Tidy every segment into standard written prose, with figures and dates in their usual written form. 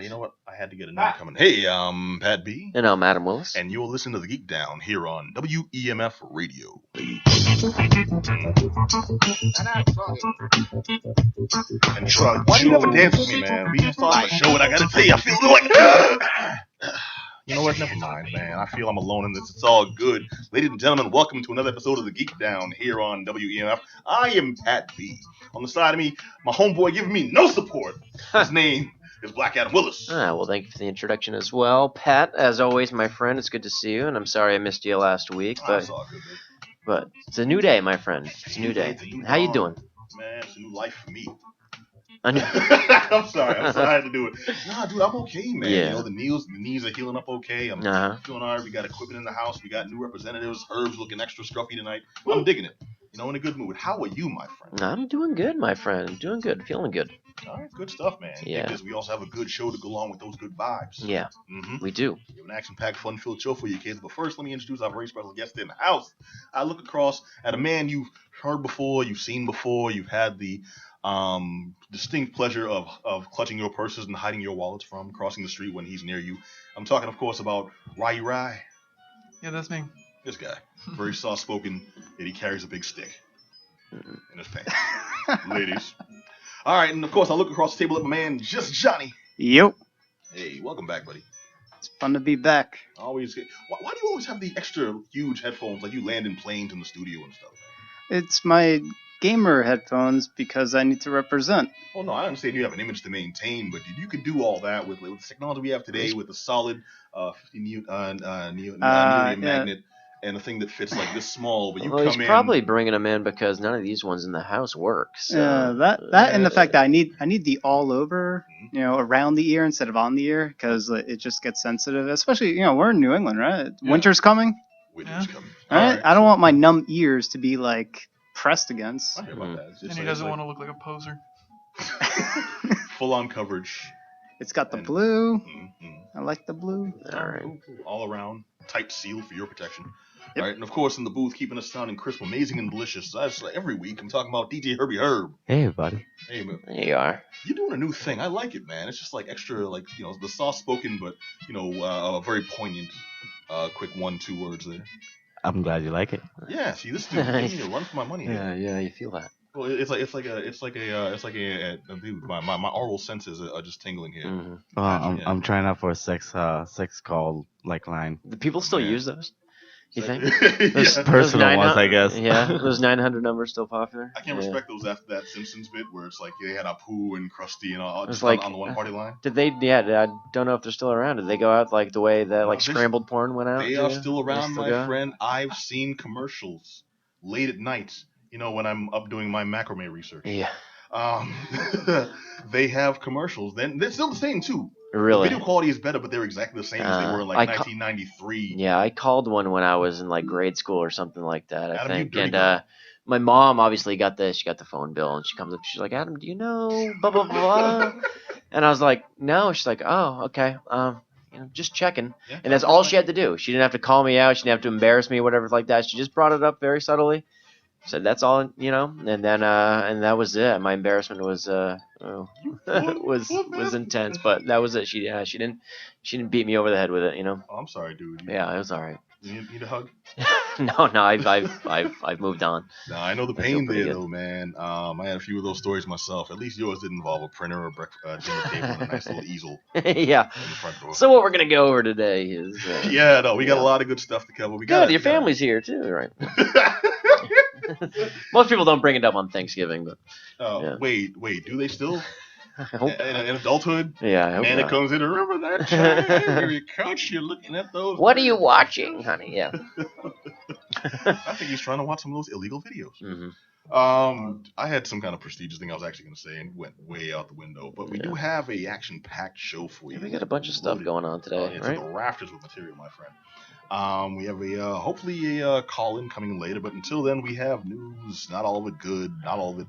You know what? I had to get a note coming. Hey, Pat B. And I'm Adam Willis. And you're listening to the Geek Down here on WEMF Radio. And Trug, why do you never dance with me, man? We started the show, and I gotta tell you, I feel like. You know what? Never mind, man. I feel I'm alone in this. It's all good. Ladies and gentlemen, welcome to another episode of the Geek Down here on WEMF. I am Pat B. On the side of me, my homeboy giving me no support. His name is Black Adam Willis. Well, thank you for the introduction as well. Pat, as always, my friend, it's good to see you, and I'm sorry I missed you last week, but, It's all good, man. but it's a new day, my friend. It's a new day. How you doing? Man, it's a new life for me. I'm sorry, I had to do it. Nah, dude, I'm okay, man. Yeah. You know, the knees are healing up okay. I'm feeling all right. We got equipment in the house. We got new representatives. Herb's looking extra scruffy tonight. I'm digging it. You know, in a good mood. How are you, my friend? I'm doing good, my friend. I'm doing good. Feeling good. All right, good stuff, man. Yeah. Because we also have a good show to go along with those good vibes. Yeah, we do. We have an action-packed, fun-filled show for you kids. But first, let me introduce our very special guest in the house. I look across at a man you've heard before, you've seen before, you've had the distinct pleasure of clutching your purses and hiding your wallets from, crossing the street when he's near you. I'm talking, of course, about Rye Rye. Yeah, that's me. This guy, very soft-spoken, yet he carries a big stick in his pants. Ladies. All right, and of course, I look across the table at my man, Just Johnny. Yep. Hey, welcome back, buddy. It's fun to be back. Always. Why do you always have the extra huge headphones, like you land in planes in the studio and stuff? It's my gamer headphones because I need to represent. Oh no, I understand you have an image to maintain, but you could do all that with the technology we have today, with a solid 50 neodymium magnet and a thing that fits like this small. But He's probably bringing them in because none of these ones in the house work. So. And the fact that I need the all over, around the ear instead of on the ear, because it just gets sensitive. Especially, we're in New England, right? Yeah. Winter's coming. Winter's coming. All right. I don't want my numb ears to be like pressed against. I hear about that. And he doesn't want to look like a poser. Full on coverage. It's got the blue. I like the blue. All right. All around. Tight seal for your protection. Yep. All right, and of course in the booth, keeping us sounding crisp, amazing, and delicious. That's every week. I'm talking about DJ Herbie Herb. Hey, buddy. Hey, man. There you are. You're doing a new thing. I like it, man. It's just like extra, like the soft-spoken, but very poignant, quick 1-2 words there. I'm glad you like it. Yeah. See, this dude giving me a run for my money. Yeah, you feel that. Well, it's like a dude. My oral senses are just tingling here. Mm-hmm. Well, I'm trying out for a sex call like line. Do people still use those? You think? Those personal ones, I guess. Yeah, those 900 numbers still popular. I can't respect those after that Simpsons bit where it's like they had Apu and Krusty and all just like, on the one party line. Did they? Yeah, I don't know if they're still around. Did they go out like the way that scrambled porn went out? They are still around, my friend. I've seen commercials late at night. When I'm up doing my macrame research. Yeah. They have commercials. Then they're still the same too. Really? The video quality is better, but they're exactly the same as they were in 1993. Yeah, I called one when I was in grade school or something like that, I think. And girl. My mom obviously got the phone bill, and she comes up, she's like, Adam, do you know blah blah blah? And I was like, no. She's like, oh, okay. Just checking. Yeah, and that's all she had to do. She didn't have to call me out. She didn't have to embarrass me or whatever like that. She just brought it up very subtly. Said that's all, and then and that was it. My embarrassment was was intense, but that was it. She didn't beat me over the head with it, Oh, I'm sorry, dude. Yeah, it was all right. You need a hug? No, I've moved on. No, I know the pain there, though, man. I had a few of those stories myself. At least yours didn't involve a printer or dinner table and a nice little easel. Yeah. In the front door. So what we're gonna go over today is. We got a lot of good stuff to cover. Your family's here too, right? Most people don't bring it up on Thanksgiving, but. Wait, do they still? I hope. In adulthood? Yeah, I hope Nana comes in, remember that time? You're your couch, you're looking at those. What are you watching, honey? Yeah. I think he's trying to watch some of those illegal videos. Mm-hmm. I had some kind of prestigious thing I was actually going to say and went way out the window, but we do have a action-packed show for you. We got a bunch of stuff going on today, it's right? the rafters with material, my friend. We have hopefully a call-in coming later, but until then we have news. Not all of it good, not all of it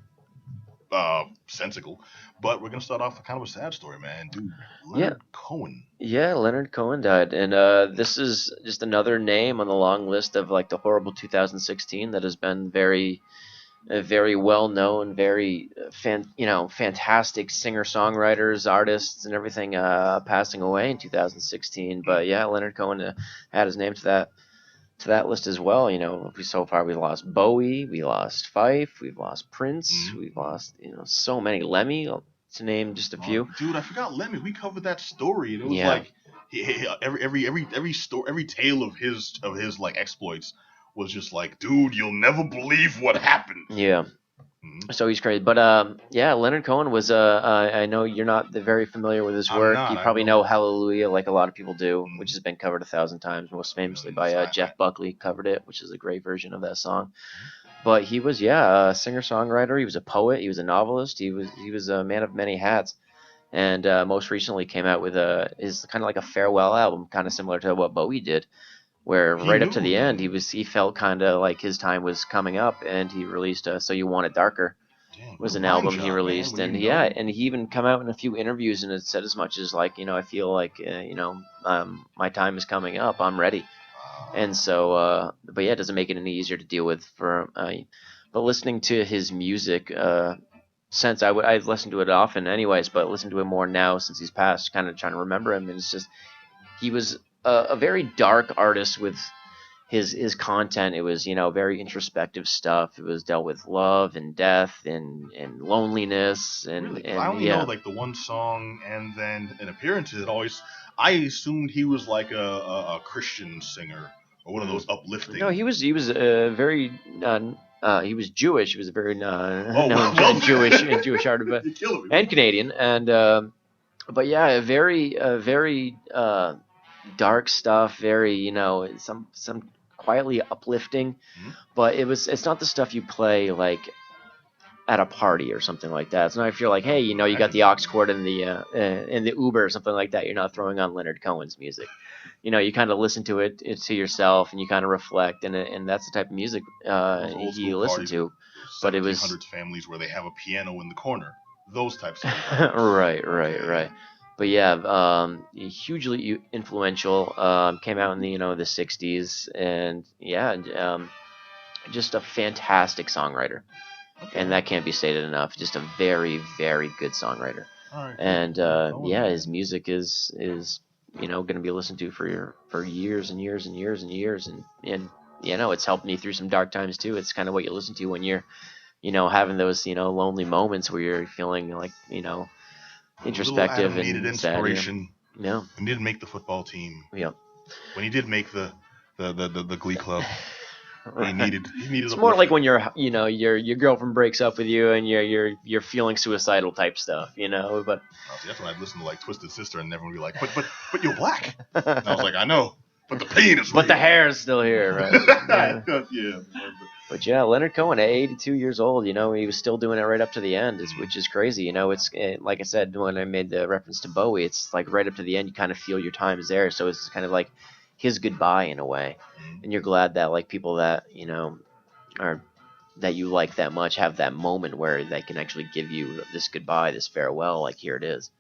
sensical, but we're gonna start off with kind of a sad story, man. Dude, Leonard Cohen. Yeah, Leonard Cohen died, and this is just another name on the long list of the horrible 2016 that has been very a very well known, very fantastic singer songwriters, artists, and everything passing away in 2016. But yeah, Leonard Cohen had his name to that list as well. So far we lost Bowie, we lost Fife, we've lost Prince, we've lost so many. Lemmy, to name just a few. Dude, I forgot Lemmy. We covered that story, and it was like every tale of his like exploits was just like, dude, you'll never believe what happened. Yeah. So he's crazy, but Leonard Cohen was. I know you're not very familiar with his work. You probably know Hallelujah, like a lot of people do, which has been covered 1,000 times, most famously by Jeff Buckley covered it, which is a great version of that song. But he was, a singer-songwriter. He was a poet. He was a novelist. He was a man of many hats, and most recently came out with is kind of like a farewell album, kind of similar to what Bowie did, where right up to the end he felt kind of like his time was coming up, and he released So You Want It Darker. Was an album he released, and and he even come out in a few interviews and it said as much as like, I feel like my time is coming up, I'm ready. And so but yeah, it doesn't make it any easier to deal with but listening to his music since I listen to it often anyways, but listen to it more now since he's passed, kind of trying to remember him, and it's just he was a very dark artist with his content. It was very introspective stuff. It was dealt with love and death and loneliness and really? I only know like the one song and then an appearance. I assumed he was like a Christian singer or one of those uplifting. No, he was very he was Jewish. He was a very Jewish artist, and Canadian, and but yeah, very dark stuff. Very some quietly uplifting, but it's not the stuff you play like at a party or something like that. It's not if you're like, hey, you got the aux cord in the Uber or something like that. You're not throwing on Leonard Cohen's music. You kind of listen to it to yourself and you kind of reflect, and that's the type of music he listened to. But it was families where they have a piano in the corner. Those types of right. But yeah, hugely influential. Came out in the the 60s, and just a fantastic songwriter. Okay. And that can't be stated enough. Just a very, very good songwriter. Right. And his music is going to be listened to for years and years and years and years, and it's helped me through some dark times too. It's kind of what you listen to when you're having those lonely moments where you're feeling like introspective and inspiration. Sad. Yeah. When he didn't make the football team. Yeah. When he did make the Glee Club. Right. He needed. It's more like when your girlfriend breaks up with you and you're feeling suicidal type stuff, But that's when I'd listen to like Twisted Sister and everyone would be like, but you're black. And I was like, I know, but the pain is. But real. The hair is still here, right? Yeah. But yeah, Leonard Cohen at 82 years old, he was still doing it right up to the end, which is crazy. It's like I said when I made the reference to Bowie, it's like right up to the end, you kind of feel your time is there. So it's kind of like his goodbye in a way, and you're glad that like people that are that you like that much have that moment where they can actually give you this goodbye, this farewell. Like here it is,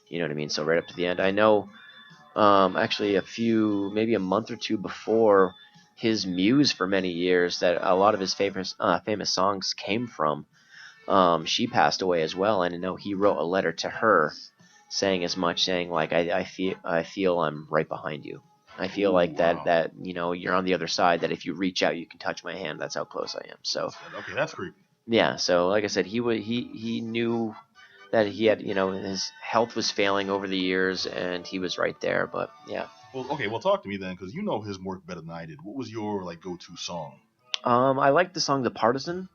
you know what I mean? So right up to the end, I know. Actually, maybe a month or two before his muse for many years that a lot of his famous songs came from. She passed away as well, and I know he wrote a letter to her saying as much, saying like, I feel I'm right behind you. I feel like that you're on the other side, that if you reach out, you can touch my hand. That's how close I am. So okay, that's creepy. Yeah, so like I said, he knew that he had, his health was failing over the years, and he was right there. But yeah. Well, talk to me then, because you know his work better than I did. What was your like go-to song? I like the song "The Partisan."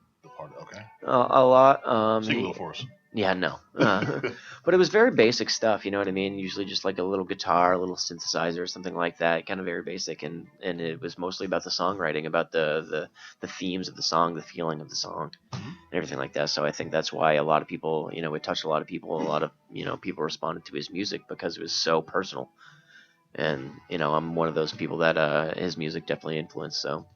Okay. A lot. Sing a little for us. Yeah, no. But it was very basic stuff, you know what I mean? Usually just like a little guitar, a little synthesizer, or something like that, kind of very basic. And it was mostly about the songwriting, about the themes of the song, the feeling of the song, and everything like that. So I think that's why a lot of people, it touched a lot of people. A lot of, people responded to his music because it was so personal. And, I'm one of those people that his music definitely influenced. So,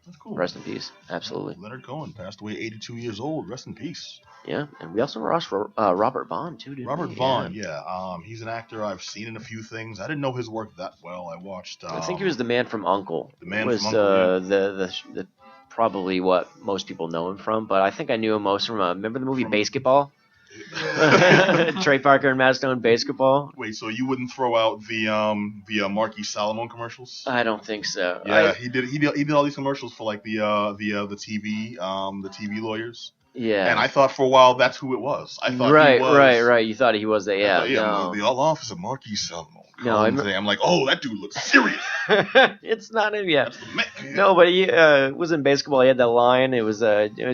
that's cool. Rest in peace. Absolutely. Leonard Cohen passed away 82 years old. Rest in peace. Yeah, and we also lost Robert Vaughn too, didn't we? Robert Vaughn, yeah. He's an actor I've seen in a few things. I didn't know his work that well. I watched. I think he was the man from Uncle. The man from Uncle. The probably what most people know him from. But I think I knew him most from remember the movie Basketball? Trey Parker and Matt Stone Basketball. Wait, so you wouldn't throw out the Marquis Salomon commercials? I don't think so. Yeah, he did all these commercials for like the TV lawyers. Yeah. And I thought for a while that's who it was. I thought right, he was, right. You thought he was that? Yeah. The law office of Marquis Salomon. No, I'm like, oh, that dude looks serious. It's not him yet. That's the man. No, but he was in Basketball. He had that line. It was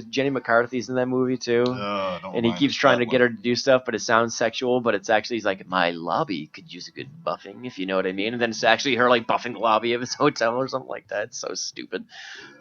Jenny McCarthy's in that movie too, and he keeps trying to get her to do stuff, but it sounds sexual. But it's actually he's like, my lobby could use a good buffing, if you know what I mean. And then it's actually her like buffing the lobby of his hotel or something like that. It's so stupid.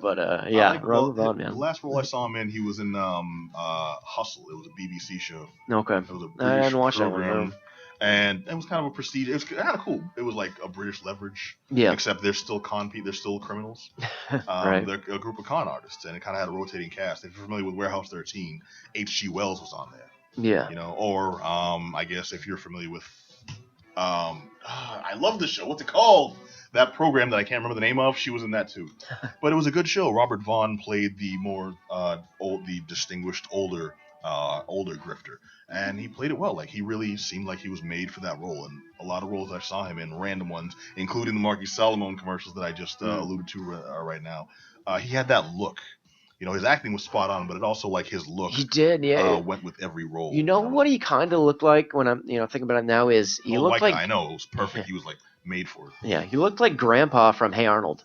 But yeah, Robert Vaughn, man. The last role I saw him in, he was in Hustle. It was a BBC show. Okay. It was a British I hadn't watched that program. one. And it was kind of a prestige. It was kind of cool. It was like a British Leverage. Yeah. Except they're still they're still criminals. Right. They're a group of con artists, and it kind of had a rotating cast. If you're familiar with Warehouse 13, H.G. Wells was on there. Yeah. You know, or I guess if you're familiar with, I love the show. What's it called? That program that I can't remember the name of. She was in that too. But it was a good show. Robert Vaughn played the more the distinguished older grifter, and he played it well. Like, he really seemed like he was made for that role. And a lot of roles I saw him in, random ones, including the Marquis Salomon commercials that I just alluded to right now. He had that look. You know, his acting was spot on, but it also, like, his look. He did, yeah. Went with every role. You know what he kind of looked like when I'm, thinking about it now is he looked like. I know, it was perfect. He was like made for it. Yeah, he looked like Grandpa from Hey Arnold.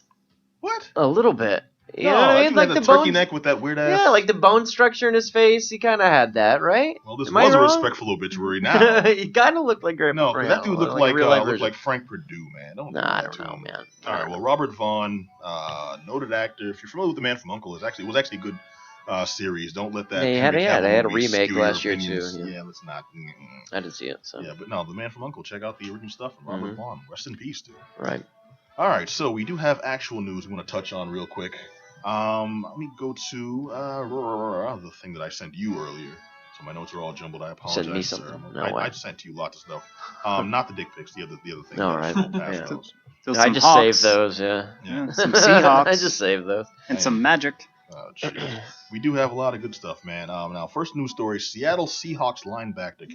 What? A little bit. You know No, what I I mean? think Like he the had the turkey bones. neck with that weird ass. Yeah, like the bone structure in his face. He kind of had that, right? Well, this Am I was a wrong? respectful obituary now. He kind of looked like Grandpa. No, from that dude Arnold, looked a like real-life version. like Frank Perdue, man. Don't do Nah, I that don't to know, him. man. All right, well, Robert Vaughn, noted actor. If you're familiar with The Man from U.N.C.L.E., it was actually a good series. Don't let that. They had a movie remake skew your last year opinions. too. Yeah, let's not. I didn't see it. So Yeah, but no, The Man from U.N.C.L.E. Check out the original stuff from Robert Vaughn. Rest in peace, dude. right. All right, so we do have actual news we want to touch on real quick. Let me go to the thing that I sent you earlier. So my notes are all jumbled. I apologize. Send me sir. something. I sent you lots of stuff. Not the dick pics. The other thing. All I right. scrolled past Yeah. those. I just saved those. Yeah. Yeah. Some Seahawks. I just saved those. And some magic. Jeez. We do have a lot of good stuff, man. Now, first news story: Seattle Seahawks linebacker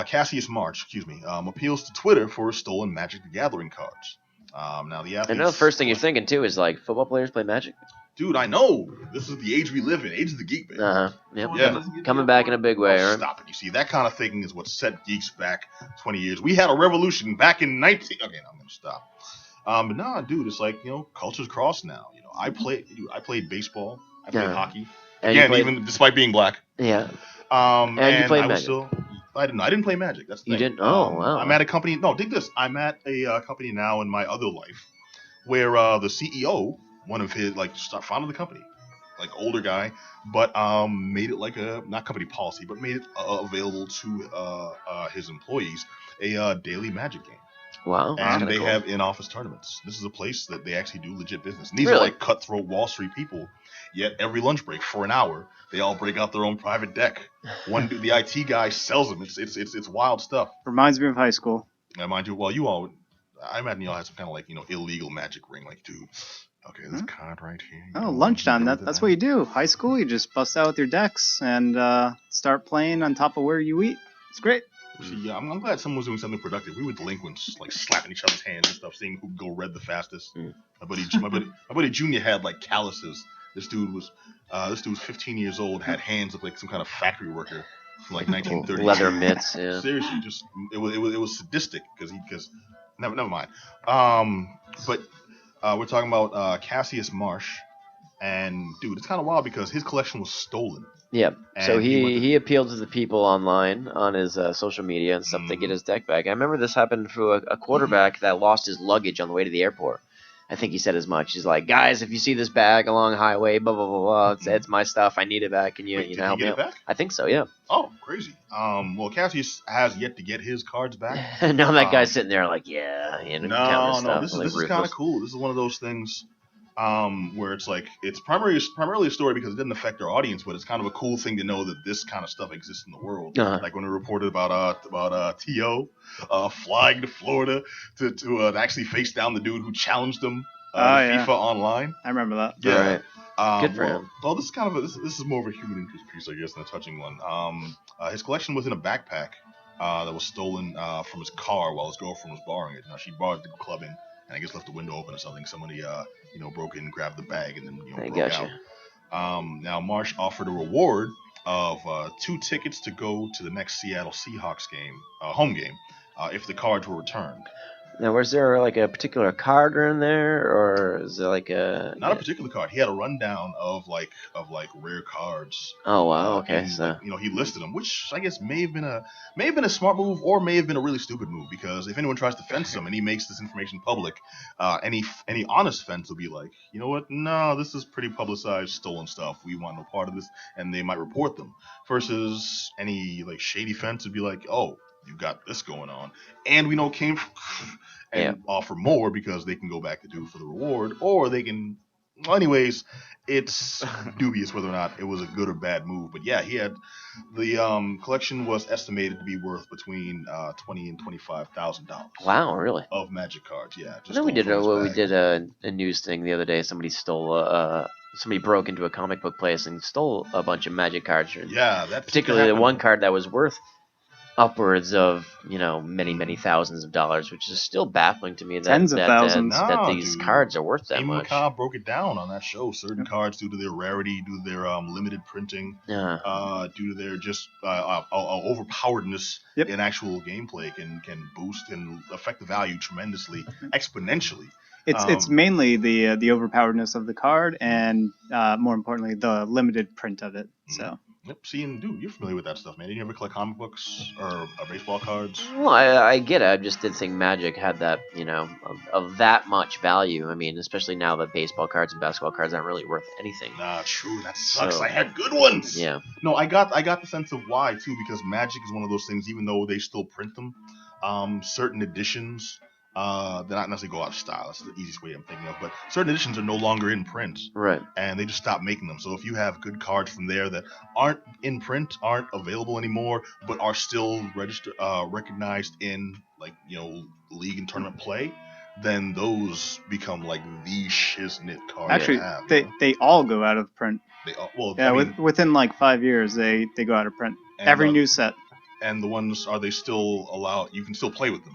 Cassius Marsh, appeals to Twitter for his stolen Magic the Gathering cards. Now the athletes. I know the first thing you're thinking too is like football players play Magic. Dude, I know. This is the age we live in. Age of the geek, baby. Yep. Yeah. Coming back in a big way, right? Stop it. You see, that kind of thinking is what set geeks back 20 years. We had a revolution back in 19... Okay, I'm going to stop. But nah, dude, it's like, cultures cross now. I played baseball. I played hockey. And Again, even despite being black. Yeah. And you played I was Magic. I didn't play Magic. That's the You thing. didn't? Oh, wow. I'm at a company... No, dig this. I'm at a company now in my other life where the CEO, one of his, founded the company. Like, older guy, but made it like a, not company policy, but made it available to his employees a daily Magic game. Wow. And they cool. have in-office tournaments. This is a place that they actually do legit business. And these Really? are like cutthroat Wall Street people. Yet every lunch break for an hour, they all break out their own private deck. One dude, the IT guy, sells them. It's wild stuff. Reminds me of high school. And mind you, I imagine y'all had some kind of illegal Magic ring, dude. Okay, this card right here. Oh, lunchtime. That's what you do. High school, you just bust out with your decks and start playing on top of where you eat. It's great. See, I'm glad someone was doing something productive. We were delinquents, slapping each other's hands and stuff, seeing who could go red the fastest. My buddy Junior had calluses. This dude was 15 years old, had hands of like some kind of factory worker from 1930. Leather mitts. Yeah. Seriously, just it was sadistic because never mind. But we're talking about Cassius Marsh, and dude, it's kind of wild because his collection was stolen. Yeah. So And he appealed to the people online on his social media and stuff to get his deck back. I remember this happened to a quarterback that lost his luggage on the way to the airport. I think he said as much. He's like, guys, if you see this bag along the highway, blah blah blah blah, it's my stuff. I need it back. Can you Wait, did help he me get out? it back? I think so. Yeah. Oh, crazy. Well, Cassius has yet to get his cards back. Now that guy's sitting there like, yeah, counting No, stuff. this like is kind of ruthless. cool. This is one of those things where it's it's primarily a story because it didn't affect our audience, but it's kind of a cool thing to know that this kind of stuff exists in the world. Like when we reported about T.O. Flying to Florida to actually face down the dude who challenged him FIFA Online. I remember that. Yeah. Right. Good for him. Well, this is kind of this is more of a human interest piece, I guess, than a touching one. His collection was in a backpack that was stolen from his car while his girlfriend was borrowing it. Now she brought it to go clubbing, and I guess left the window open or something. Somebody broke in, grabbed the bag, and then broke out. Now Marsh offered a reward of 2 tickets to go to the next Seattle Seahawks game, home game, if the cards were returned. Now, was there like a particular card in there, or is it like a? Not a particular card. He had a rundown of rare cards. Oh wow, okay. And, So he listed them, which I guess may have been a smart move, or may have been a really stupid move, because if anyone tries to fence him and he makes this information public, any honest fence will be like, you know what? No, this is pretty publicized stolen stuff. We want no part of this, and they might report them. Versus any shady fence would be like, oh, you got this going on, and we know it came from, and offer more because they can go back to do for the reward, or they can. Well, anyways, it's dubious whether or not it was a good or bad move. But yeah, he had the collection was estimated to be worth between $20,000 and $25,000. Wow, really? Of Magic cards, yeah. I know we did a news thing the other day. Somebody stole somebody broke into a comic book place and stole a bunch of Magic cards. Yeah, that's particularly the one card that was worth upwards of many thousands of dollars, which is still baffling to me that tens of thousands that these cards are worth that much. Macabre broke it down on that show. Certain cards, due to their rarity, due to their limited printing, due to their just overpoweredness in actual gameplay, can boost and affect the value tremendously, exponentially. It's mainly the overpoweredness of the card, and more importantly, the limited print of it. So. Yep. See, and dude, you're familiar with that stuff, man. Did you ever collect comic books or baseball cards? Well, I get it. I just didn't think Magic had that, of that much value. I mean, especially now that baseball cards and basketball cards aren't really worth anything. Nah, true. That sucks. I had good ones. Yeah. No, I got the sense of why too, because Magic is one of those things. Even though they still print them, certain editions. They're not necessarily go out of style. That's the easiest way I'm thinking of. But certain editions are no longer in print, right? And they just stopped making them. So if you have good cards from there that aren't in print, aren't available anymore, but are still recognized in league and tournament play, then those become the shiznit cards. Actually, they all go out of print. They all, within 5 years, they go out of print. Every new set. And the ones, are they still allowed? You can still play with them.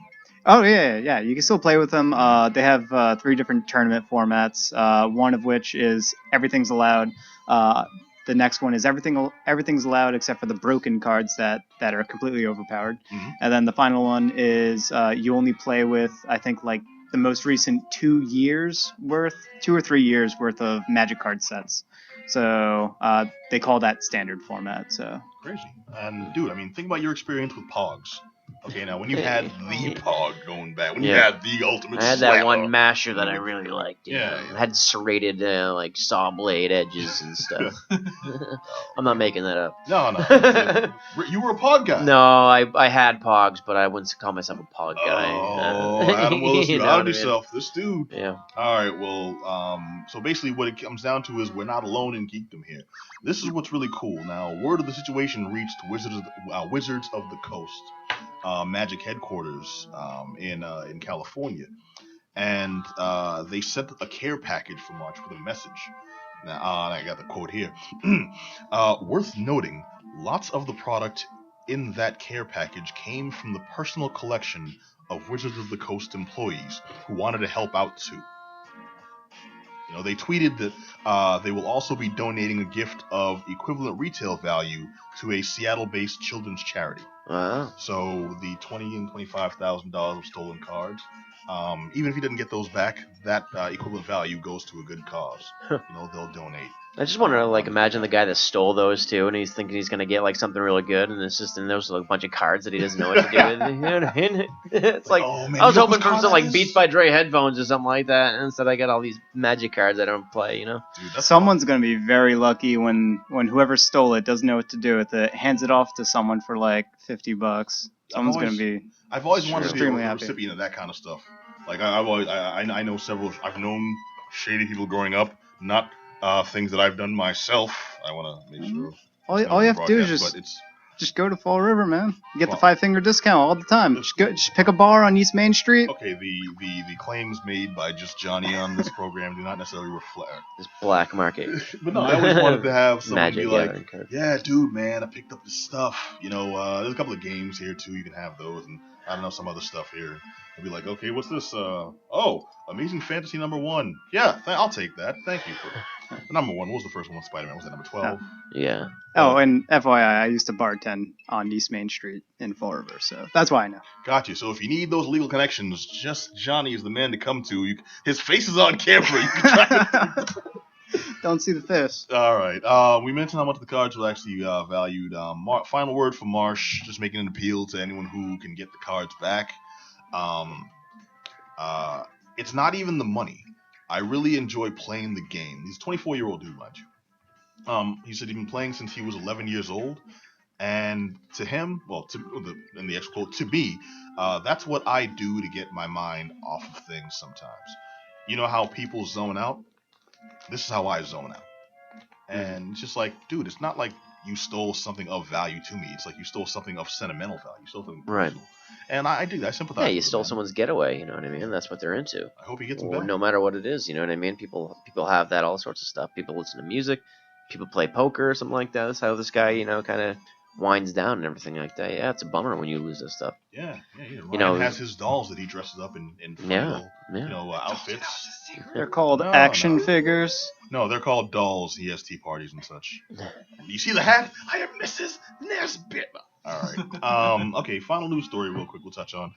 Oh, yeah. You can still play with them. They have 3 different tournament formats, one of which is everything's allowed. The next one is everything's allowed except for the broken cards that are completely overpowered. Mm-hmm. And then the final one is you only play with, I think, the most recent 2 or 3 years worth of Magic card sets. So they call that standard format. So crazy. And dude, think about your experience with Pogs. Okay, now when you had the Pog going back, when you had the ultimate, I had that one masher that I really liked. It had serrated saw blade edges and stuff. I'm not making that up. No. You were a Pog guy. No, I had Pogs, but I wouldn't call myself a Pog guy. Oh, Adam Willis, you outed yourself. This dude. Yeah. All right. Well, so basically, what it comes down to is we're not alone in geekdom here. This is what's really cool. Now, word of the situation reached Wizards of the Coast. Magic headquarters in California, and they sent a care package for March with a message. Now, I got the quote here. Worth noting, lots of the product in that care package came from the personal collection of Wizards of the Coast employees who wanted to help out too. They tweeted that they will also be donating a gift of equivalent retail value to a Seattle-based children's charity. Wow. So the $20,000 and $25,000 of stolen cards, even if he doesn't get those back, that equivalent value goes to a good cause. They'll donate. I just want to imagine the guy that stole those too, and he's thinking he's gonna get something really good, and it's just there's a bunch of cards that he doesn't know what to do with. You know what I mean? It's I was hoping for some Beats by Dre headphones or something like that, and instead I got all these Magic cards I don't play. Dude, someone's gonna be very lucky when whoever stole it doesn't know what to do with it, hands it off to someone for $50. Someone's gonna be. I've always wanted to be a happy. recipient of that kind of stuff. I know several. I've known shady people growing up, not things that I've done myself. I want to make sure. All you have to do is just just go to Fall River, man. You get the 5-finger discount all the time. Just pick a bar on East Main Street. Okay, the claims made by just Johnny on this program do not necessarily reflect This black market. But no, I always wanted to have someone Magic be like, Gathering card. yeah, dude, man, I picked up this stuff. You know, there's a couple of games here too. You can have those, and I don't know, some other stuff here. I'll be like, okay, what's this? Oh, Amazing Fantasy #1. Yeah, I'll take that. Thank you for number 1. What was the first one? Spider-Man. Was that number 12? Yeah. Oh, and FYI, I used to bartend on East Main Street in Fall River, so that's why I know. Got you. So if you need those legal connections, just Johnny is the man to come to. His face is on camera. You can try to Don't see the fist. All right. We mentioned how much the cards were actually valued. Final word for Marsh, just making an appeal to anyone who can get the cards back. It's not even the money. I really enjoy playing the game. He's a 24-year-old dude, mind you. He said he's been playing since he was 11 years old. And to him, in the actual quote, to me, that's what I do to get my mind off of things sometimes. You know how people zone out? This is how I zone out. And it's just like, dude, it's not like you stole something of value to me. It's like you stole something of sentimental value. You stole something personal. Right. And I sympathize. Yeah, you with stole it, man. someone's getaway. You know what I mean? That's what they're into. I hope he gets them Well, back. no matter what it is, you know what I mean? People have that, all sorts of stuff. People listen to music. People play poker or something like that. That's how this guy, you know, kind of winds down and everything like that. Yeah, it's a bummer when you lose this stuff. Yeah. Ryan You know, has his dolls that he dresses up in funny little, outfits. They're called No, action no. figures. No, they're called dolls, EST parties and such. You see the hat? I am Mrs. Nesbit. All right. Okay, final news story real quick we'll touch on.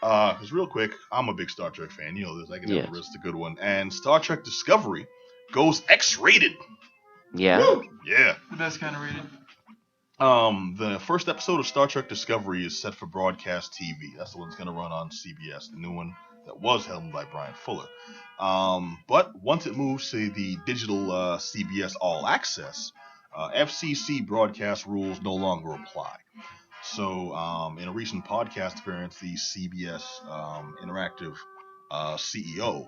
Because real quick, I'm a big Star Trek fan. You know this. I can never risk a good one. And Star Trek Discovery goes X-rated. Yeah. Woo! Yeah. The best kind of rated. The first episode of Star Trek Discovery is set for broadcast TV. That's the one that's going to run on CBS, the new one that was helmed by Brian Fuller. But once it moves to the digital CBS All Access, FCC broadcast rules no longer apply. So in a recent podcast appearance, the CBS Interactive CEO,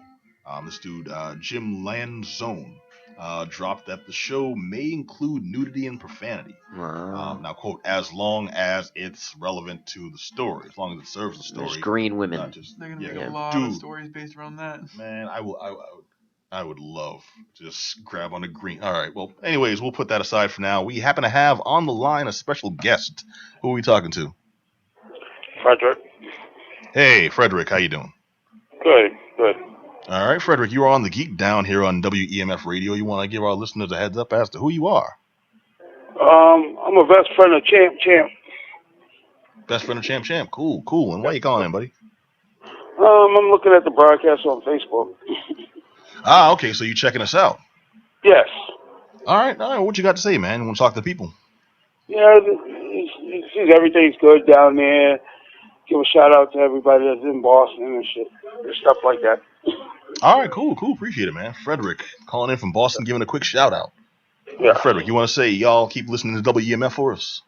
this dude, Jim Lanzone, dropped that the show may include nudity and profanity. Wow. Now, quote, as long as it's relevant to the story, as long as it serves the story. There's green women. Not just, They're gonna make yeah. a lot Dude. of stories based around that. Man, I would love to just grab on a green. All right, well, anyways, we'll put that aside for now. We happen to have on the line a special guest. Who are we talking to? Frederick. Hey, Frederick, how you doing? Good. All right, Frederick, you are on the Geek Down here on WEMF Radio. You want to give our listeners a heads up as to who you are? I'm a best friend of Champ. Best friend of Champ. Cool. And why you calling in, buddy? I'm looking at the broadcast on Facebook. Okay, so you checking us out. Yes. All right, what you got to say, man? You want to talk to people? Yeah, he sees everything's good down there. Give a shout out to everybody that's in Boston and shit, and stuff like that. All right, cool. Appreciate it, man. Frederick, calling in from Boston, giving a quick shout out. Yeah. Frederick, you want to say y'all keep listening to WEMF for us?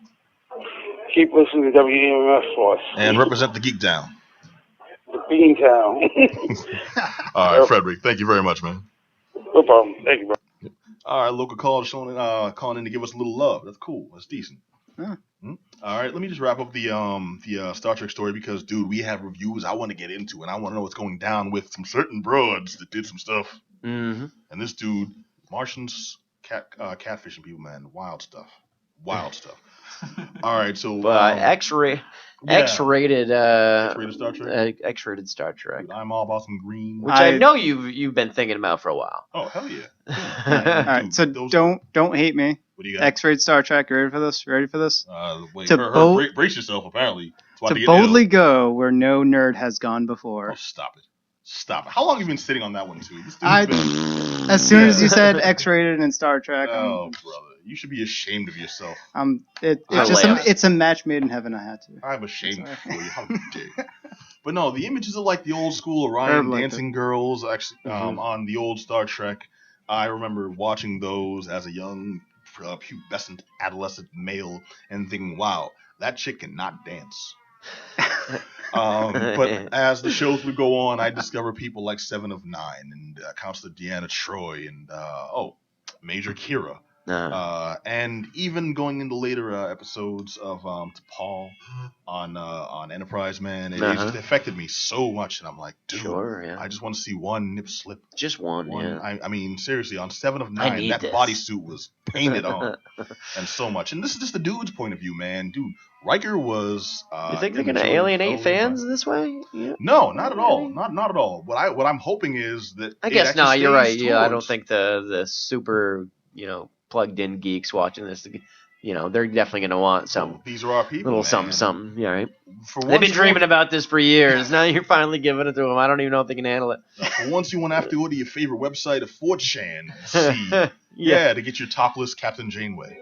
Keep listening to WEMF for us. And represent the Geek Down. The Beantown. All right, Frederick, thank you very much, man. No problem. Thank you, bro. All right, local caller calling in to give us a little love. That's cool. That's decent. Yeah. All right, let me just wrap up the Star Trek story because, dude, we have reviews I want to get into, and I want to know what's going down with some certain broads that did some stuff. Mm-hmm. And this dude, Martians, catfishing people, man, wild stuff. All right, so X-rated X-rated Star Trek. X-rated Star Trek, Dude, I'm all about some green. which I know you've been thinking about for a while. Oh, hell yeah. All right, so don't hate me. What do you got? X-rated Star Trek. You ready for this? Wait, To brace yourself, apparently. It's about To get boldly ill. go where no nerd has gone Oh, before. stop it. How long have you been sitting on that one, too? This dude's I- been... As soon as you said X-rated and Star Trek, Oh, brother. You should be ashamed of yourself. it's a match made in heaven. I had to. I'm ashamed Sorry. for you. How dare you. But no, the images of like the old school Orion Herb liked dancing girls actually Mhm. on the old Star Trek. I remember watching those as a young pubescent adolescent male and thinking, wow, that chick cannot dance. But as the shows would go on, I discovered people like Seven of Nine and Counselor Deanna Troi and Major Kira. And even going into later episodes of T'Pol on Enterprise, man, it just affected me so much, and I'm like, dude, I just want to see one nip slip. Just one. Yeah. I mean, seriously, on 7 of 9, that bodysuit was painted on, and so much. And this is just the dude's point of view, man. Dude, Riker was. You think they're gonna alienate fans this way? Yeah. No, not at all. Not at all. What I'm hoping is that. I guess no. You're right. Yeah, I don't think the super plugged in geeks watching this. They're definitely gonna want some. These are our people. Little something. Yeah, right. They've been dreaming about this for years. Now you're finally giving it to them. I don't even know if they can handle it. For once, you won't have to go to your favorite website of 4chan and see. To get your topless Captain Janeway.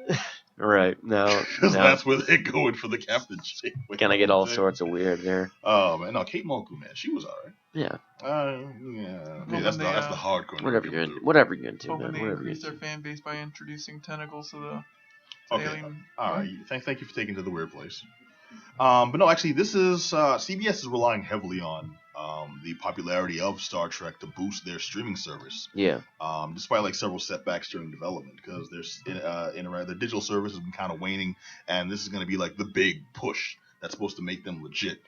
Right. No. That's where they're going for the Captain Janeway. Gonna get all sorts of weird there. Oh man, no, Kate Mulgrew, man, she was alright. Yeah. Okay, that's the hardcore. Whatever you're into, man. Whatever you're into. Their fan base by introducing tentacles to the alien. All right. Thank you for taking to the weird place. But no, actually, this is CBS is relying heavily on the popularity of Star Trek to boost their streaming service. Yeah. Despite like several setbacks during development, because the digital service has been kind of waning, and this is going to be like the big push that's supposed to make them legit.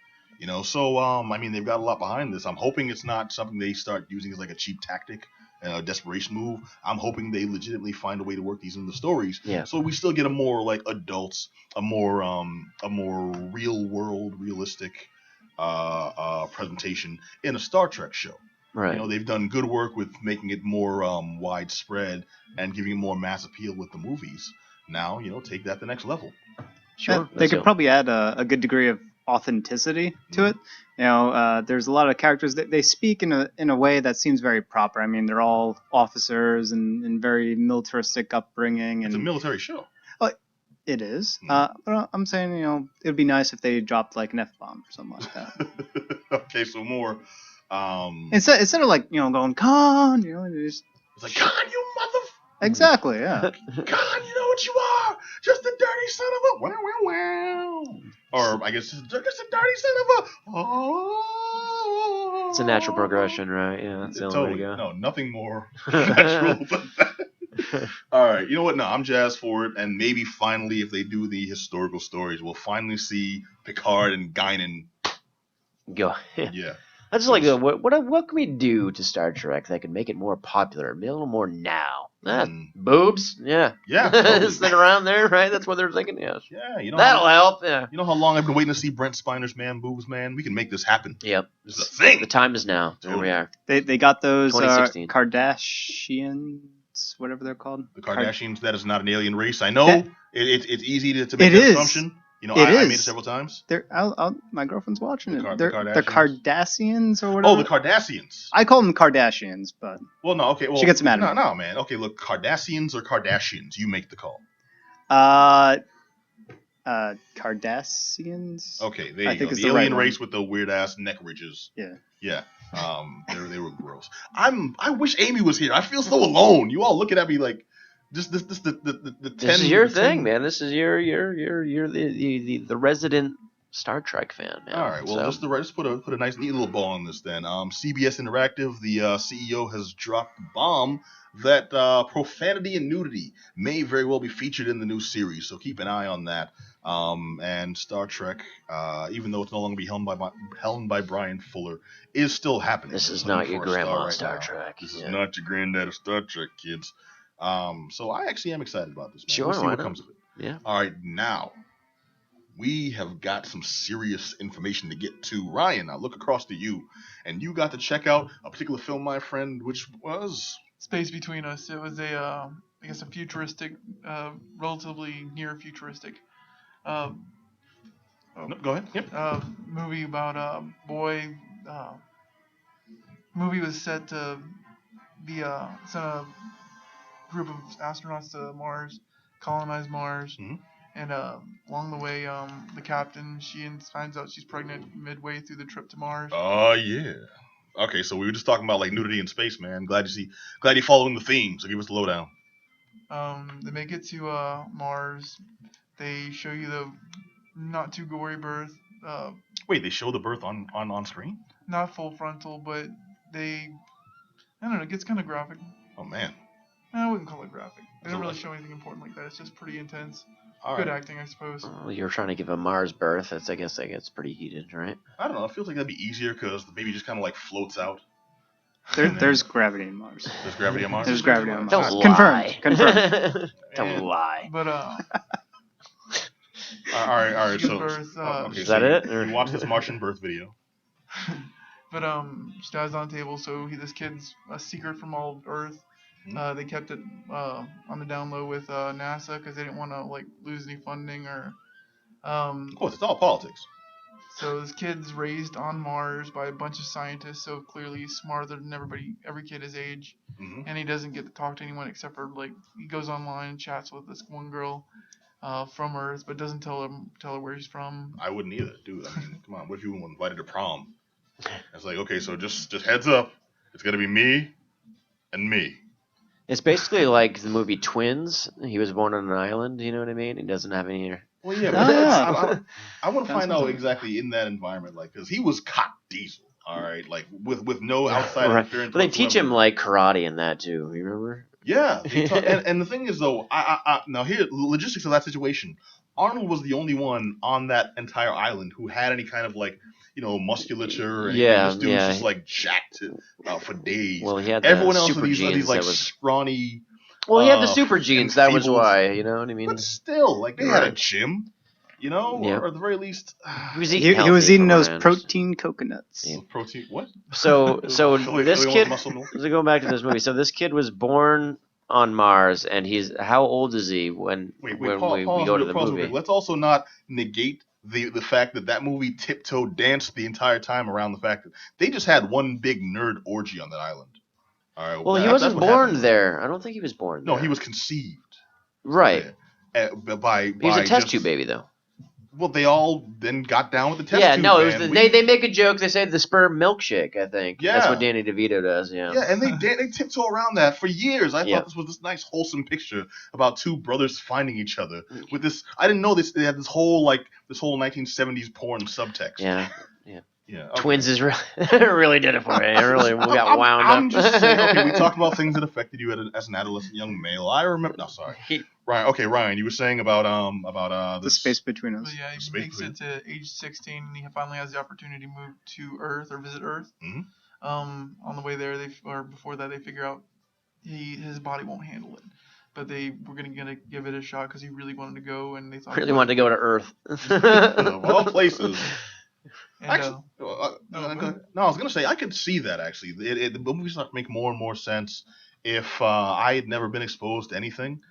So I mean, they've got a lot behind this. I'm hoping it's not something they start using as like a cheap tactic. A desperation move. I'm hoping they legitimately find a way to work these into the stories. Yeah. So we still get a more like adults, a more real world, realistic presentation in a Star Trek show. Right. They've done good work with making it more widespread and giving it more mass appeal with the movies. Now, take that to the next level. Sure. They could probably add a good degree of authenticity to it. There's a lot of characters that they speak in a way that seems very proper. I mean, they're all officers and very militaristic upbringing. And it's a military show. It is. But I'm saying, it would be nice if they dropped like an F-bomb or something like that. Okay, so more. Instead of like going Khan, it's like Khan, you mother. Exactly, yeah. God, you know what you are? Just a dirty son of a wow. Or I guess just a dirty son of a It's a natural progression, right? Yeah, that's the only way to go. No, nothing more natural than that. All right, you know what? No, I'm jazzed for it, and maybe finally, if they do the historical stories, we'll finally see Picard and Guinan. Go. Yeah. I just like what can we do to Star Trek that could make it more popular, be a little more now? Boobs, yeah, totally. Sitting around there, right? That's what they're thinking. Yes, yeah, that'll help. Yeah, you know how long I've been waiting to see Brent Spiner's man boobs, man. We can make this happen. Yep, this is a thing. The time is now. Here we are. They got those Kardashians, whatever they're called. The Kardashians. That is not an alien race. I know it's easy to make that assumption. I made it several times. My girlfriend's watching it. They're Cardassians or whatever. Oh, the Cardassians. I call them Kardashians, but she gets mad at me. No, man. Okay, look, Cardassians or Kardashians, you make the call. Cardassians. Okay, there you go. The alien race with the weird ass neck ridges. Yeah. Yeah. They were gross. I wish Amy was here. I feel so alone. You all looking at me like. Just the 10. This is your thing, man. This is you're the resident Star Trek fan, man. All right, well, just put a nice neat little ball on this then. CBS Interactive, the CEO has dropped the bomb that profanity and nudity may very well be featured in the new series, so keep an eye on that. And Star Trek, even though it's no longer be helmed by Brian Fuller, is still happening. This is not your grandma Star Trek. This is not your granddad of Star Trek, kids. So I actually am excited about this, man. Sure, we'll see what comes of it. Yeah. All right, now we have got some serious information to get to. Ryan, I look across to you, and you got to check out a particular film, my friend, which was Space Between Us. It was a futuristic, relatively near futuristic, no, go ahead. Yep. Movie about a boy. Movie was set to be sent a group of astronauts to Mars, colonize Mars, and along the way, the captain finds out she's pregnant midway through the trip to Mars. Oh yeah. Okay, so we were just talking about like nudity in space, man. Glad you're following the theme. So give us the lowdown. They make it to Mars. They show you the not too gory birth. Wait, they show the birth on screen? Not full frontal, but I don't know, it gets kind of graphic. Oh man. I wouldn't call it graphic. They don't really show anything important like that. It's just pretty intense. All Good right. acting, I suppose. Well, you're trying to give a Mars birth. I guess that gets pretty heated, right? I don't know. It feels like that'd be easier because the baby just kind of like floats out. There's gravity in Mars. There's gravity on Mars. There's gravity on Don't Mars. lie. Confirmed. Don't lie. But All right. She gives So, birth, okay, Is so that it? Or- You watch this Martian birth video. but she dies on the table. So this kid's a secret from all of Earth. They kept it on the down low with NASA because they didn't want to like lose any funding or. Of course, it's all politics. So this kid's raised on Mars by a bunch of scientists. So clearly he's smarter than every kid his age, and he doesn't get to talk to anyone except for like he goes online and chats with this one girl from Earth, but doesn't tell her where he's from. I wouldn't either, dude. I mean, come on. What if you were invited to prom? It's like, okay, so just heads up. It's gonna be me and me. It's basically like the movie Twins. He was born on an island. You know what I mean? He doesn't have any. Well, yeah, Oh, but yeah. I want to find Sounds out like- exactly in that environment, like, because he was cock diesel, all right, like with no outside Right. interference. But they teach whatsoever. him like karate in that too. You remember? Yeah, and the thing is though, I now here logistics of that situation. Arnold was the only one on that entire island who had any kind of like musculature. And Yeah, this dude was yeah. just like jacked for days. Well, he had the Everyone else super with these genes like that was. scrawny. Well, he had the super genes. That was enfeebled. why. You know what I mean? But still, like they had a Right. gym, Yeah. or at the very least. He was He, eating he was healthy eating from what those I understand. protein coconuts. Yeah. Protein. What? So Philly this wants kid. muscle milk? Let's go back to this movie. So this kid was born on Mars, and he's how old is he when Wait, when pause, we pause go to real- the pause real movie? quick. Let's also not negate the fact that movie tiptoe danced the entire time around the fact that they just had one big nerd orgy on that island. All right. Well, he that's wasn't what born happened. there. I don't think he was born No, there. he was conceived. right. By He was a test tube baby, though. Well, they all then got down with the test Yeah, tube. no, it was man. they make a joke. They say the sperm milkshake. I think that's Yeah. what Danny DeVito does. Yeah. Yeah, and they tiptoe around that for years. I Yeah. thought this was this nice wholesome picture about two brothers finding each other with this. I didn't know this. They had this whole 1970s porn subtext. Yeah. Yeah. Okay. Twins is really really did it for you. It really got wound up. I'm just saying. Okay, we talked about things that affected you as an adolescent young male. I remember. No, sorry, Ryan. Okay, Ryan, you were saying about The this space between us. So yeah, he Space makes it to age 16, and he finally has the opportunity to move to Earth or visit Earth. Mhm. On the way there, before that, they figure out his body won't handle it. But they were gonna give it a shot because he really wanted to go, and they thought Really wanted to go to Earth. of all places. And, Actually, no, I was gonna say I could see that actually. The movies start to make more and more sense if I had never been exposed to anything.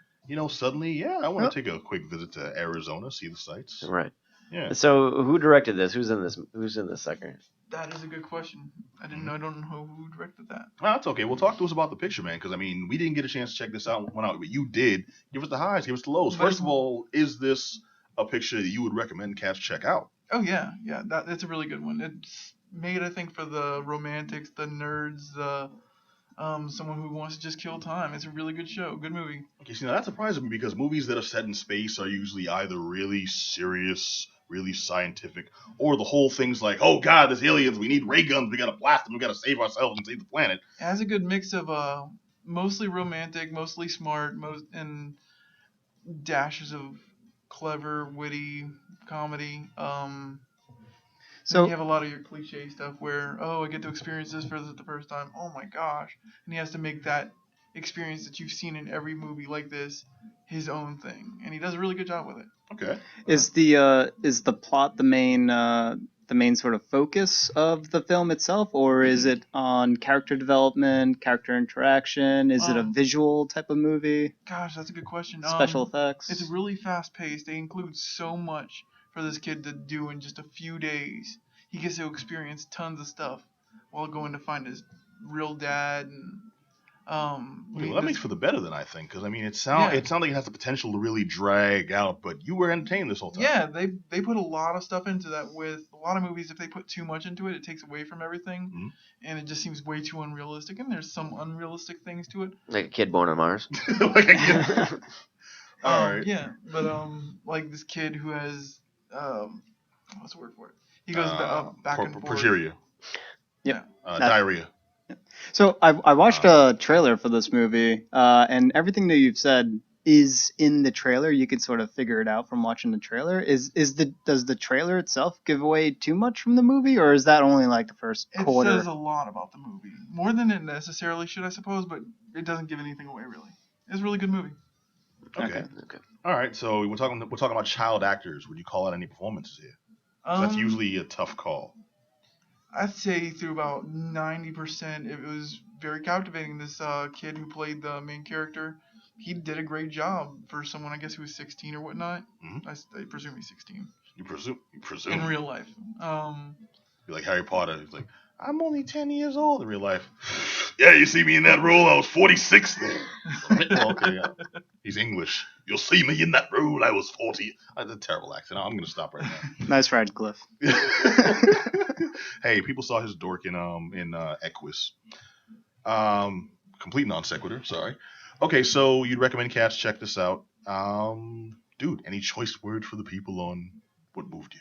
Suddenly, yeah, I want to take a quick visit to Arizona, see the sights. Right. Yeah. So who directed this? Who's in this? Who's in this sucker? that is a good question. I don't know who directed that. Well, that's okay. Well, talk to us about the picture, man, because we didn't get a chance to check this out, but you did. Give us the highs, give us the lows. First of all, is this a picture that you would recommend cats check out? Oh yeah. That's a really good one. It's made, I think, for the romantics, the nerds, someone who wants to just kill time. It's a really good show, good movie. Okay, see, now that surprises me because movies that are set in space are usually either really serious, really scientific, or the whole thing's like, oh god, there's aliens, we need ray guns, we gotta blast them, we gotta save ourselves and save the planet. It has a good mix of mostly romantic, mostly smart, and dashes of clever, witty comedy. So you have a lot of your cliche stuff where, oh, I get to experience this for the first time. Oh my gosh. And he has to make that experience that you've seen in every movie like this his own thing. And he does a really good job with it. Okay. is the plot the main sort of focus of the film itself, or is it on character development, character interaction? Is it a visual type of movie? Gosh, that's a good question. Special effects? It's really fast paced. They include so much for this kid to do in just a few days. He gets to experience tons of stuff while going to find his real dad and Okay, well, that makes for the better then, I think, because it sounds like it has the potential to really drag out, but you were entertained this whole time. Yeah, they put a lot of stuff into that. With a lot of movies, if they put too much into it, it takes away from everything, and it just seems way too unrealistic. And there's some unrealistic things to it. Like a kid born on Mars. Like a kid. All right. Yeah, but like this kid who has what's the word for it? He goes back and forth. Progeria. Yep. Diarrhea. So I watched a trailer for this movie, and everything that you've said is in the trailer. You could sort of figure it out from watching the trailer. Does the trailer itself give away too much from the movie, or is that only like the first quarter? It says a lot about the movie, more than it necessarily should, I suppose, but it doesn't give anything away really. It's a really good movie. Okay. All right. So we're talking about child actors. Would you call out any performances here? That's usually a tough call. I'd say through about 90%, it was very captivating. This kid who played the main character, he did a great job for someone, I guess, who was 16 or whatnot. Mm-hmm. I presume he's 16. You presume? In real life. You're like Harry Potter. He's like, I'm only 10 years old in real life. Yeah, you see me in that role, I was 46 then. Okay, yeah. He's English. You'll see me in that role, I was 40. That's a terrible accent. I'm going to stop right now. Nice ride, Cliff. Hey, people saw his dork in Equus. Complete non sequitur, sorry. Okay, so you'd recommend cats check this out. Dude, any choice word for the people on what moved you?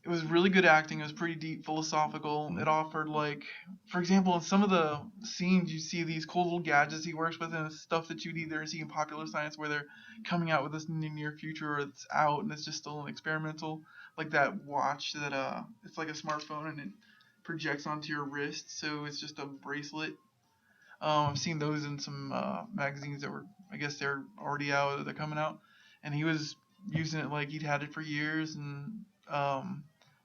It was really good acting. It was pretty deep, philosophical. Mm-hmm. It offered, like, for example, in some of the scenes, you see these cool little gadgets he works with and stuff that you'd either see in popular science where they're coming out with this in the near future or it's out and it's just still an experimental. Like that watch that, it's like a smartphone and it projects onto your wrist, so it's just a bracelet. I've seen those in some magazines that were, I guess they're already out or they're coming out. And he was using it like he'd had it for years and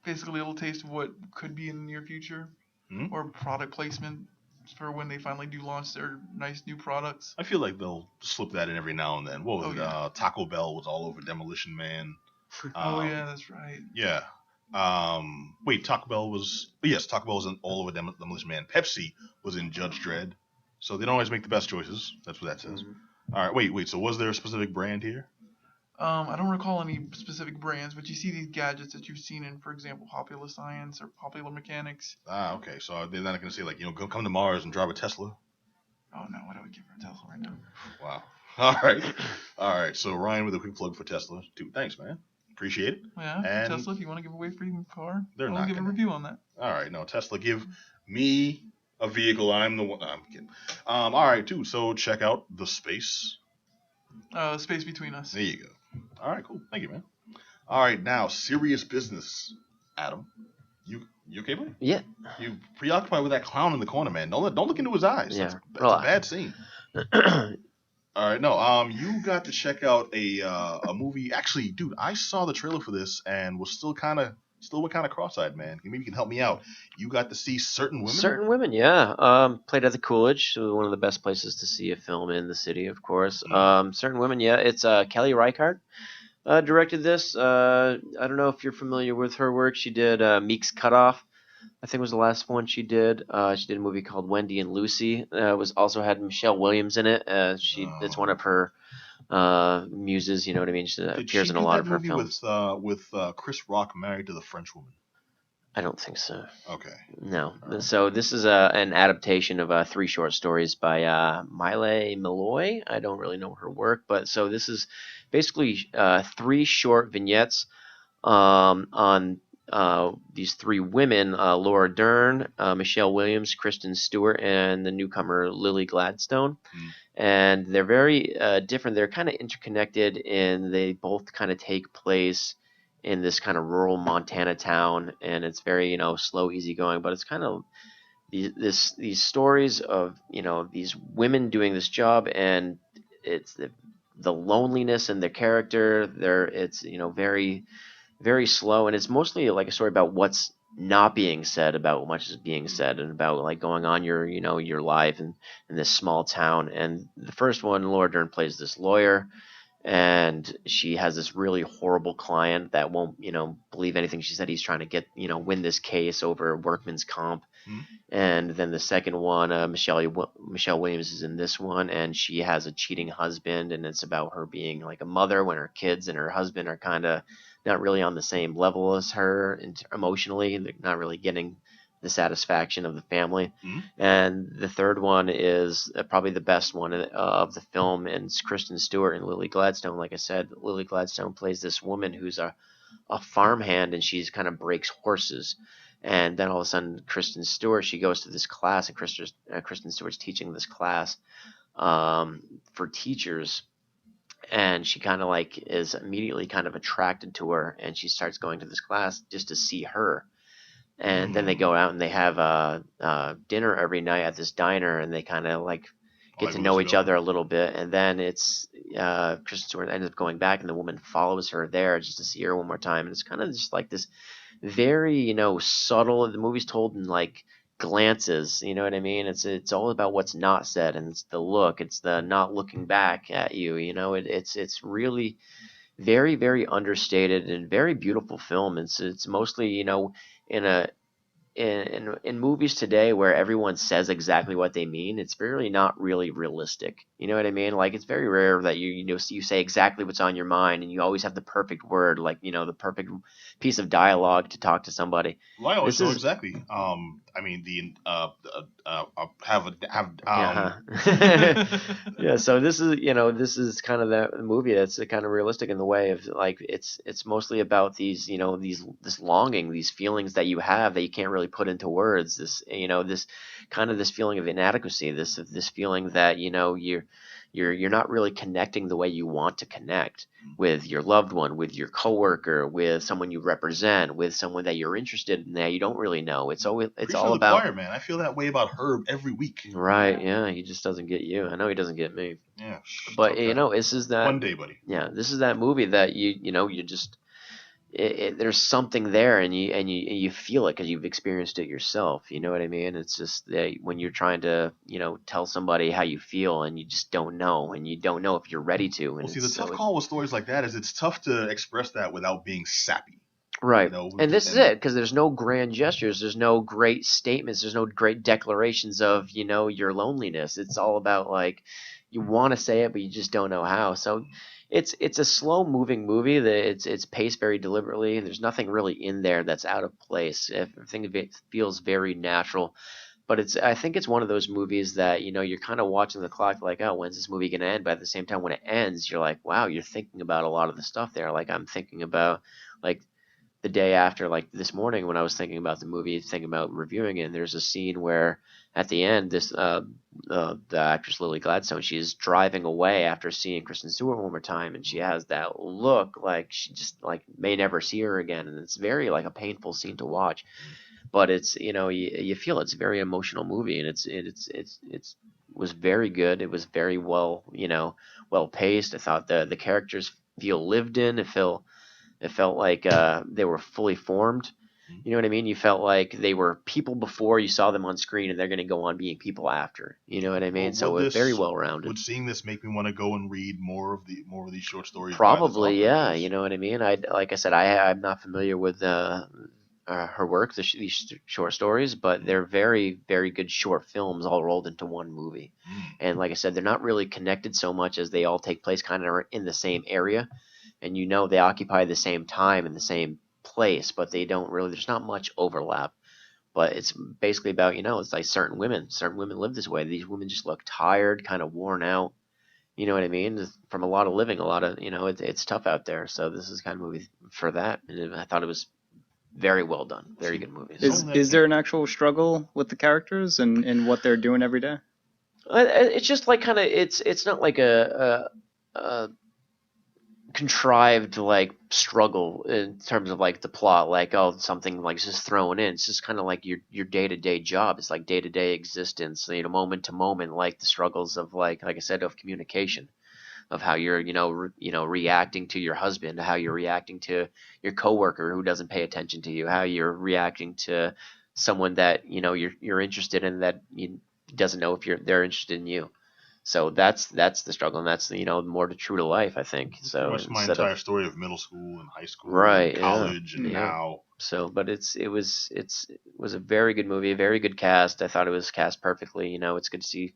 basically a little taste of what could be in the near future, or product placement for when they finally do launch their nice new products. I feel like they'll slip that in every now and then. What was it? Taco Bell was all over Demolition Man. Oh yeah, that's right. Yeah. Wait, Taco Bell was all over Demolition Man. Pepsi was in Judge Dredd. So they don't always make the best choices. That's what that says. Mm-hmm. All right, wait. So was there a specific brand here? I don't recall any specific brands, but you see these gadgets that you've seen in, for example, Popular Science or Popular Mechanics. Ah, okay. So they're not going to say, like, go come to Mars and drive a Tesla? Oh, no. What do we give for a Tesla right now? Wow. All right. So Ryan with a quick plug for Tesla. Dude, thanks, man. Appreciate it. Yeah, and Tesla, if you want to give away a free car, I'll give a review on that. All right. No, Tesla, give me a vehicle. I'm the one. No, I'm kidding. All right, dude. So check out The Space. Space Between Us. There you go. All right, cool. Thank you, man. All right, now serious business. Adam, you okay, buddy? Yeah. You preoccupied with that clown in the corner, man. Don't look into his eyes. Yeah. That's a bad scene. All right, no. You got to check out a movie. Actually, dude, I saw the trailer for this and was still kind of cross-eyed, man. Maybe you can help me out. You got to see Certain Women? Certain Women, yeah. Played at the Coolidge, so one of the best places to see a film in the city, of course. Certain Women, yeah. It's Kelly Reichardt directed this. I don't know if you're familiar with her work. She did Meek's Cutoff, I think was the last one she did. She did a movie called Wendy and Lucy. Also had Michelle Williams in it. It's one of her muses, you know what I mean? She appears in a lot of her films. With Chris Rock married to the French woman? I don't think so. Okay. No. Right. So this is an adaptation of 3 short stories by Miley Malloy. I don't really know her work, but so this is basically 3 short vignettes on these 3 women, Laura Dern, Michelle Williams, Kristen Stewart, and the newcomer Lily Gladstone. And they're very different. They're kind of interconnected in they both kind of take place in this kind of rural Montana town, and it's very, slow, easygoing, but it's kind of these stories of, these women doing this job, and it's the loneliness in their character. It's very, very slow, and it's mostly like a story about what's not being said about what much is being said, and about like going on your life in this small town. And the first one, Laura Dern plays this lawyer, and she has this really horrible client that won't, believe anything she said. He's trying to get, win this case over workman's comp. And then the second one, Michelle Williams is in this one, and she has a cheating husband, and it's about her being like a mother when her kids and her husband are kind of not really on the same level as her emotionally, and they're not really getting the satisfaction of the family. And the third one is probably the best one of the film, and it's Kristen Stewart and Lily Gladstone. Like I said, Lily Gladstone plays this woman who's a farmhand, and she's kind of breaks horses. And then all of a sudden, Kristen Stewart, she goes to this class, and Kristen Stewart's teaching this class for teachers, and she kind of like is immediately kind of attracted to her, and she starts going to this class just to see her. And then they go out and they have dinner every night at this diner, and they kind of like get to know each other a little bit. And then it's Kristen Stewart ends up going back, and the woman follows her there just to see her one more time. And it's kind of just like this very subtle. The movie's told in like glances, you know what I mean? It's all about what's not said, and it's the look, it's the not looking back at you. It's really very, very understated and very beautiful film. It's mostly in a in movies today where everyone says exactly what they mean, it's really not really realistic. You know what I mean? Like, it's very rare that you say exactly what's on your mind, and you always have the perfect word, like the perfect piece of dialogue to talk to somebody. Well, I always know exactly. I mean, yeah. So this is kind of the movie that's kind of realistic in the way of like it's mostly about these this longing, these feelings that you have that you can't really put into words. This kind of this feeling of inadequacy, this feeling that you're not really connecting the way you want to connect with your loved one, with your coworker, with someone you represent, with someone that you're interested in that you don't really know. It's all about choir, man. I feel that way about Herb every week. Right? Yeah, he just doesn't get you. I know he doesn't get me. Yeah, but this is that one day, buddy. Yeah, this is that movie that you just. There's something there, and you feel it because you've experienced it yourself. You know what I mean? It's just that when you're trying to tell somebody how you feel, and you just don't know, and you don't know if you're ready to. And well, see, the tough call with stories like that is it's tough to express that without being sappy. Right. And this is it, because there's no grand gestures, there's no great statements, there's no great declarations of your loneliness. It's all about like you want to say it, but you just don't know how. So it's a slow moving movie that it's paced very deliberately. There's nothing really in there that's out of place. Everything feels very natural. But I think it's one of those movies that you're kind of watching the clock like, oh, when's this movie gonna end? But at the same time, when it ends, you're like, wow, you're thinking about a lot of the stuff there. Like I'm thinking about like the day after, like this morning when I was thinking about the movie, thinking about reviewing it, and there's a scene where at the end, the actress Lily Gladstone, she's driving away after seeing Kristen Stewart one more time, and she has that look like she just like may never see her again, and it's very like a painful scene to watch. But it's you feel it's a very emotional movie, and it's was very good. It was very well well paced. I thought the characters feel lived in. It felt like they were fully formed. You know what I mean? You felt like they were people before you saw them on screen, and they're going to go on being people after. You know what I mean? So it's very well rounded. Would seeing this make me want to go and read more of these short stories? Probably, yeah. You know what I mean? Like I said, I'm not familiar with her work, these short stories, but they're very, very good short films all rolled into one movie. And like I said, they're not really connected so much as they all take place kind of in the same area. And they occupy the same time in the same place, but they don't really, there's not much overlap. But it's basically about, it's like certain women live this way. These women just look tired, kind of worn out. You know what I mean? From a lot of living, a lot of, it's tough out there. So this is kind of a movie for that. And I thought it was very well done. Very good movie. Is there an actual struggle with the characters and what they're doing every day? It's just like kind of, it's not like a contrived like struggle in terms of like the plot, like something like just thrown in. It's just kind of like your day-to-day job. It's like day-to-day existence, moment to moment, like the struggles of like I said, of communication, of how you're reacting to your husband, how you're reacting to your coworker who doesn't pay attention to you, how you're reacting to someone that you're interested in that doesn't know if they're interested in you. So that's the struggle, and that's more true to life, I think. So pretty much my entire story of middle school and high school, right, and college, and now. So, but it was a very good movie, a very good cast. I thought it was cast perfectly. It's good to see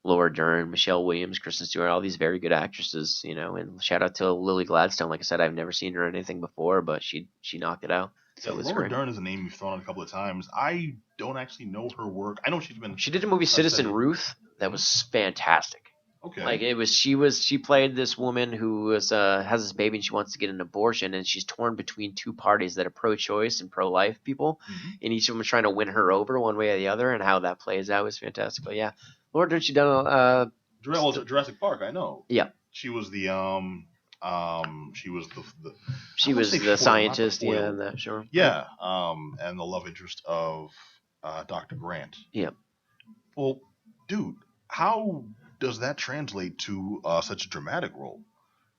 Laura Dern, Michelle Williams, Kristen Stewart, all these very good actresses. And shout out to Lily Gladstone. Like I said, I've never seen her in anything before, but she knocked it out. So yeah, Laura Dern is a name you've thrown out a couple of times. I don't actually know her work. I know she did a movie, Citizen Ruth, that was fantastic. Okay. Like she played this woman who was has this baby and she wants to get an abortion, and she's torn between two parties that are pro-choice and pro-life people, and each of them is trying to win her over one way or the other, and how that plays out was fantastic. But yeah, Lord, did she done Jurassic Park, I know. Yeah. She was the she was the she was the scientist, yeah, in that sure. Yeah, and the love interest of Dr. Grant. Yeah. Well, dude, how does that translate to such a dramatic role?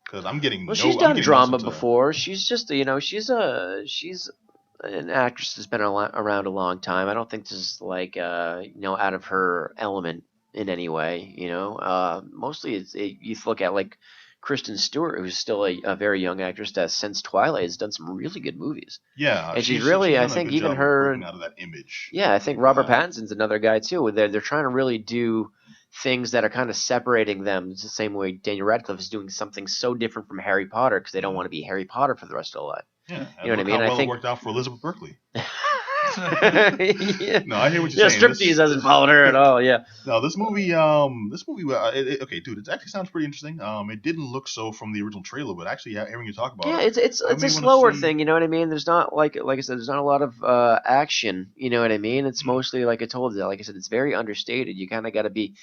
Because I'm getting she's done drama before. She's just she's an actress that's been around a long time. I don't think this is like out of her element in any way. Mostly you look at like Kristen Stewart, who's still a very young actress that since Twilight has done some really good movies. Yeah, and she's really, I think, even her out of that image. Yeah, I think Robert Pattinson's another guy too. They're trying to really do things that are kind of separating them. It's the same way Daniel Radcliffe is doing something so different from Harry Potter because they don't want to be Harry Potter for the rest of their life. Yeah, you know what I mean. How well I think it worked out for Elizabeth Berkley. Yeah. No, I hear what you're saying. Striptease hasn't followed her at all. Yeah. No, this movie, okay, dude, it actually sounds pretty interesting. It didn't look so from the original trailer, but actually, hearing you talk about it, it's a slower thing. You know what I mean? There's not like I said, there's not a lot of action. You know what I mean? It's mostly like I told you. Like I said, it's very understated. You kind of got to be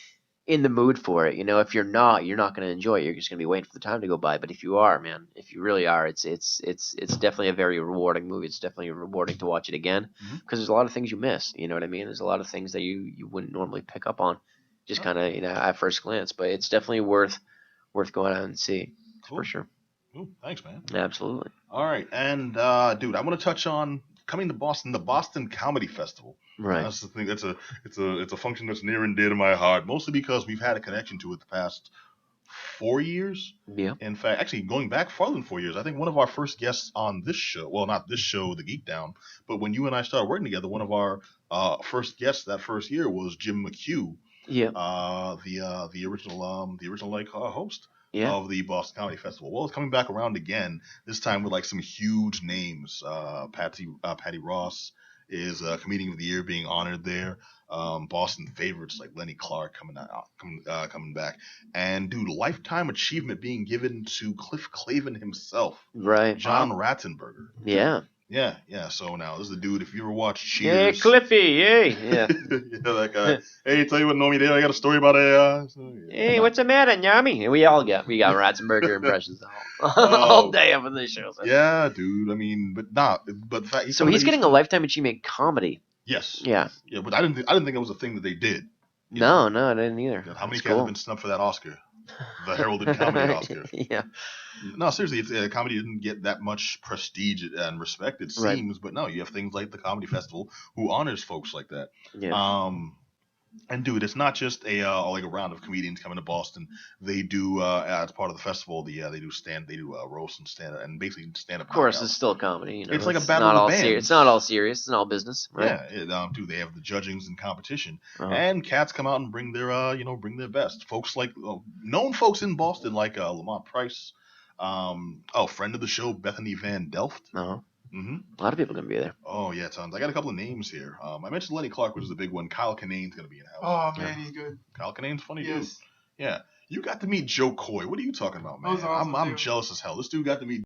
in the mood for it. If you're not going to enjoy it. You're just going to be waiting for the time to go by. But if you are, man, if you really are, it's definitely a very rewarding movie. It's definitely rewarding to watch it again because there's a lot of things you miss. You know what I mean? There's a lot of things that you wouldn't normally pick up on, just kind of at first glance. But it's definitely worth going out and see for sure. Cool. Thanks, man. Absolutely. All right, and dude, I want to touch on coming to Boston, the Boston Comedy Festival. Right. That's the thing. It's a function that's near and dear to my heart, mostly because we've had a connection to it the past 4 years. Yeah. In fact, actually going back farther than 4 years, I think one of our first guests on this show, well, not this show, the Geek Down, but when you and I started working together, one of our first guests that first year was Jim McHugh. Yeah. The original like host. Yeah. Of the Boston Comedy Festival. Well, it's coming back around again. This time with like some huge names. Patty Ross is Comedian of the Year being honored there. Boston favorites like Lenny Clark coming back, and dude, lifetime achievement being given to Cliff Clavin himself. Right. John Ratzenberger. Yeah. Yeah. So now this is the dude. If you ever watch Cheers, hey Cliffy, hey, yeah, that guy. Hey, tell you what, Nomi, I got a story about hey, what's the matter, Yami? And we got Ratzenberger impressions all day up in this show. So. Yeah, dude. I mean, but the fact. So he's getting a lifetime achievement comedy. Yes. Yeah. Yeah, but I didn't think it was a thing that they did. No, I didn't either. How many cats have been snubbed for that Oscar? The heralded comedy Oscar. Yeah. No, seriously, comedy didn't get that much prestige and respect, it seems. Right. But no, you have things like the Comedy Festival who honors folks like that. Yeah. And dude, it's not just a round of comedians coming to Boston. They do as part of the festival. They do roast and stand up and basically stand up. Of course, it's still comedy. It's like a battle of the bands. It's not all serious. It's all business. Right? Yeah. Dude, they have the judgings and competition, and cats come out and bring their their best. Folks like known folks in Boston like Lamont Price. Friend of the show Bethany Van Delft. A lot of people are gonna be there. Oh yeah, tons. I got a couple of names here. I mentioned Lenny Clark, which is a big one. Kyle Kinane's gonna be in the house. Oh man, he's good. Kyle Kinane's funny dude. Yeah. You got to meet Joe Coy. What are you talking about, man? Awesome, I'm jealous as hell. This dude got to meet